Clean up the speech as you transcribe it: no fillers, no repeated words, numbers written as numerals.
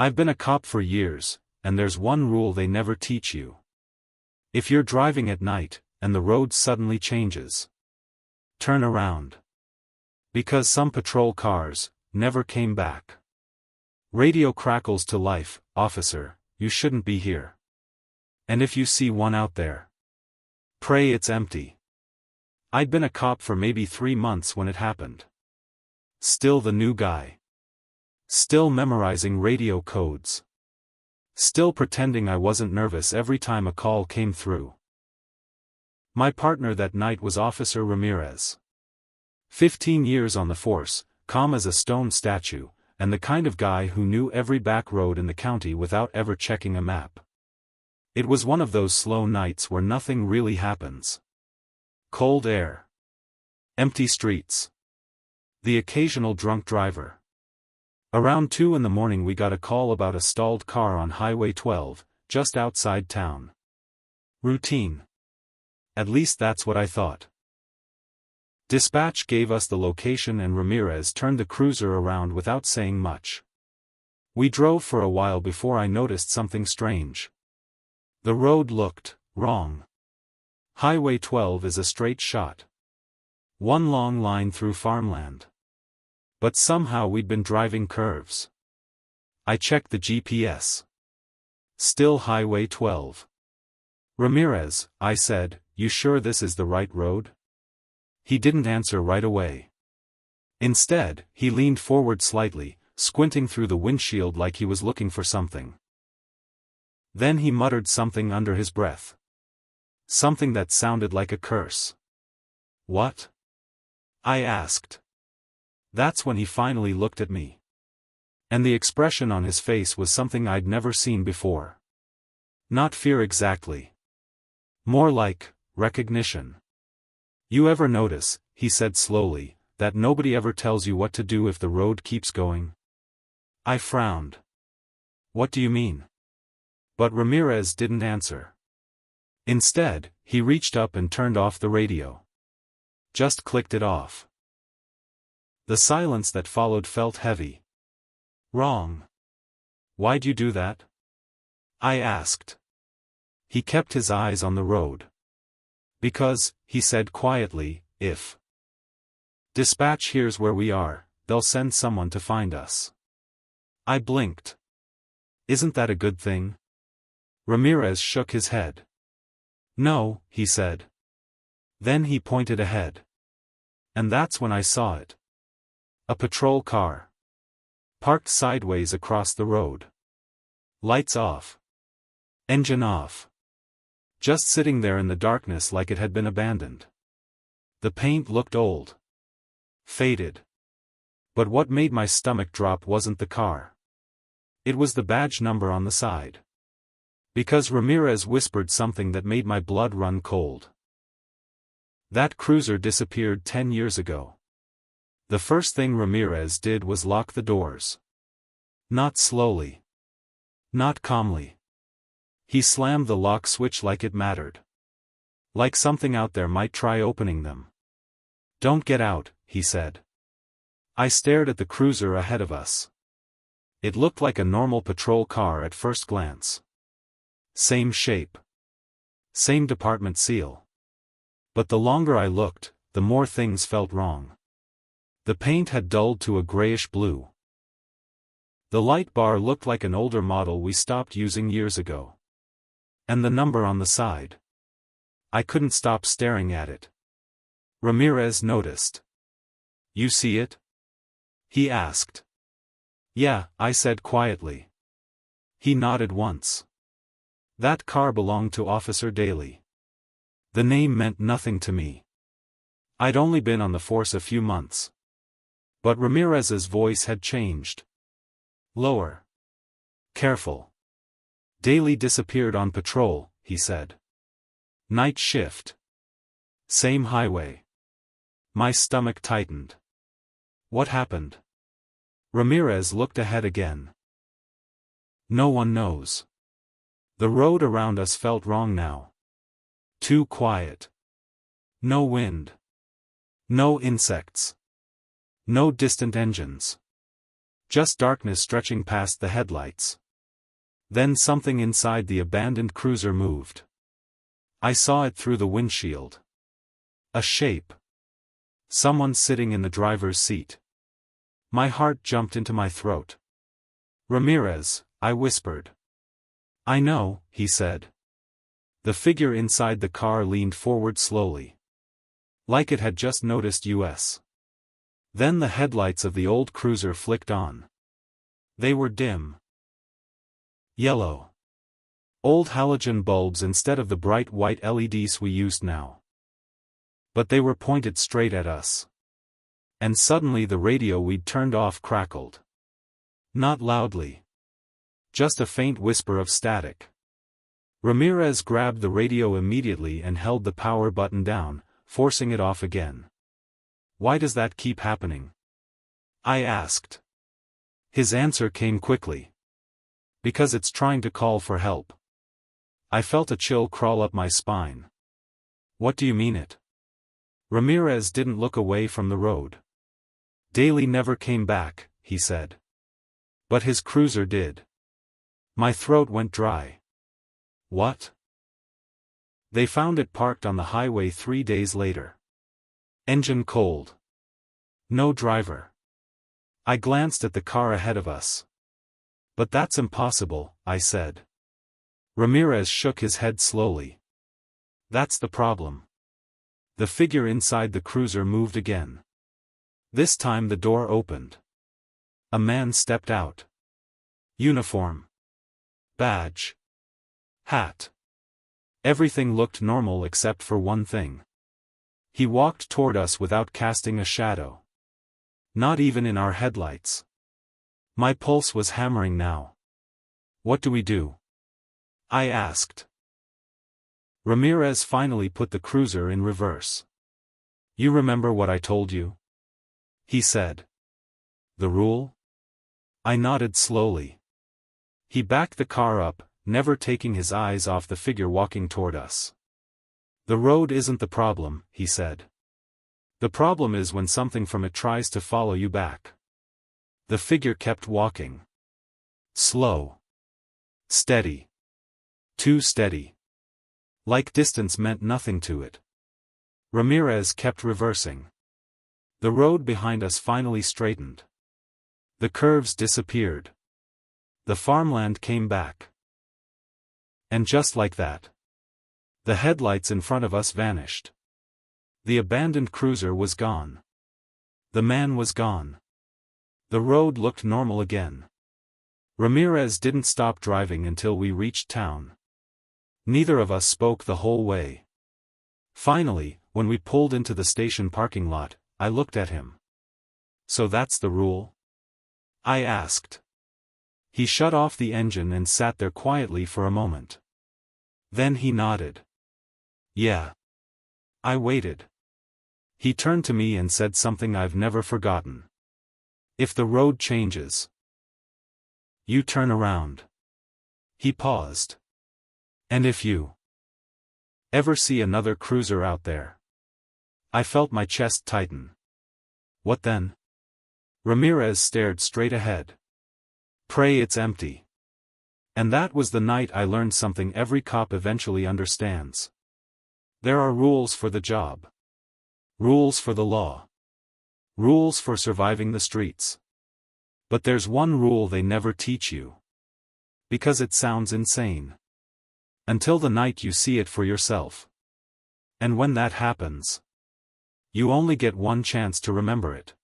I've been a cop for years, and there's one rule they never teach you. If you're driving at night, and the road suddenly changes, turn around. Because some patrol cars never came back. Radio crackles to life, officer, you shouldn't be here. And if you see one out there, pray it's empty. I'd been a cop for maybe 3 months when it happened. Still the new guy. Still memorizing radio codes. Still pretending I wasn't nervous every time a call came through. My partner that night was Officer Ramirez. 15 years on the force, calm as a stone statue, and the kind of guy who knew every back road in the county without ever checking a map. It was one of those slow nights where nothing really happens. Cold air. Empty streets. The occasional drunk driver. Around 2 in the morning we got a call about a stalled car on Highway 12, just outside town. Routine. At least that's what I thought. Dispatch gave us the location and Ramirez turned the cruiser around without saying much. We drove for a while before I noticed something strange. The road looked wrong. Highway 12 is a straight shot. One long line through farmland. But somehow we'd been driving curves. I checked the GPS. Still Highway 12. Ramirez, I said, you sure this is the right road? He didn't answer right away. Instead, he leaned forward slightly, squinting through the windshield like he was looking for something. Then he muttered something under his breath. Something that sounded like a curse. What? I asked. That's when he finally looked at me. And the expression on his face was something I'd never seen before. Not fear exactly. More like recognition. You ever notice, he said slowly, that nobody ever tells you what to do if the road keeps going? I frowned. What do you mean? But Ramirez didn't answer. Instead, he reached up and turned off the radio. Just clicked it off. The silence that followed felt heavy. Wrong. Why'd you do that? I asked. He kept his eyes on the road. Because, he said quietly, if dispatch hears where we are, they'll send someone to find us. I blinked. Isn't that a good thing? Ramirez shook his head. No, he said. Then he pointed ahead. And that's when I saw it. A patrol car. Parked sideways across the road. Lights off. Engine off. Just sitting there in the darkness like it had been abandoned. The paint looked old. Faded. But what made my stomach drop wasn't the car. It was the badge number on the side. Because Ramirez whispered something that made my blood run cold. That cruiser disappeared 10 years ago. The first thing Ramirez did was lock the doors. Not slowly. Not calmly. He slammed the lock switch like it mattered. Like something out there might try opening them. Don't get out, he said. I stared at the cruiser ahead of us. It looked like a normal patrol car at first glance. Same shape. Same department seal. But the longer I looked, the more things felt wrong. The paint had dulled to a grayish blue. The light bar looked like an older model we stopped using years ago. And the number on the side. I couldn't stop staring at it. Ramirez noticed. You see it? He asked. Yeah, I said quietly. He nodded once. That car belonged to Officer Daly. The name meant nothing to me. I'd only been on the force a few months. But Ramirez's voice had changed. Lower. Careful. Daly disappeared on patrol, he said. Night shift. Same highway. My stomach tightened. What happened? Ramirez looked ahead again. No one knows. The road around us felt wrong now. Too quiet. No wind. No insects. No distant engines. Just darkness stretching past the headlights. Then something inside the abandoned cruiser moved. I saw it through the windshield. A shape. Someone sitting in the driver's seat. My heart jumped into my throat. "Ramirez," I whispered. "I know," he said. The figure inside the car leaned forward slowly. Like it had just noticed us. Then the headlights of the old cruiser flicked on. They were dim. Yellow. Old halogen bulbs instead of the bright white LEDs we used now. But they were pointed straight at us. And suddenly the radio we'd turned off crackled. Not loudly. Just a faint whisper of static. Ramirez grabbed the radio immediately and held the power button down, forcing it off again. "Why does that keep happening?" I asked. His answer came quickly. "Because it's trying to call for help." I felt a chill crawl up my spine. "What do you mean it?" Ramirez didn't look away from the road. "Daly never came back," he said. "But his cruiser did." My throat went dry. "What?" "They found it parked on the highway 3 days later. Engine cold. No driver." I glanced at the car ahead of us. "But that's impossible," I said. Ramirez shook his head slowly. "That's the problem." The figure inside the cruiser moved again. This time the door opened. A man stepped out. Uniform. Badge. Hat. Everything looked normal except for one thing. He walked toward us without casting a shadow. Not even in our headlights. My pulse was hammering now. "What do we do?" I asked. Ramirez finally put the cruiser in reverse. "You remember what I told you?" he said. "The rule?" I nodded slowly. He backed the car up, never taking his eyes off the figure walking toward us. "The road isn't the problem," he said. "The problem is when something from it tries to follow you back." The figure kept walking. Slow. Steady. Too steady. Like distance meant nothing to it. Ramirez kept reversing. The road behind us finally straightened. The curves disappeared. The farmland came back. And just like that, the headlights in front of us vanished. The abandoned cruiser was gone. The man was gone. The road looked normal again. Ramirez didn't stop driving until we reached town. Neither of us spoke the whole way. Finally, when we pulled into the station parking lot, I looked at him. "So that's the rule?" I asked. He shut off the engine and sat there quietly for a moment. Then he nodded. "Yeah." I waited. He turned to me and said something I've never forgotten. "If the road changes, you turn around." He paused. "And if you ever see another cruiser out there?" I felt my chest tighten. "What then?" Ramirez stared straight ahead. "Pray it's empty." And that was the night I learned something every cop eventually understands. There are rules for the job. Rules for the law. Rules for surviving the streets. But there's one rule they never teach you. Because it sounds insane. Until the night you see it for yourself. And when that happens, you only get one chance to remember it.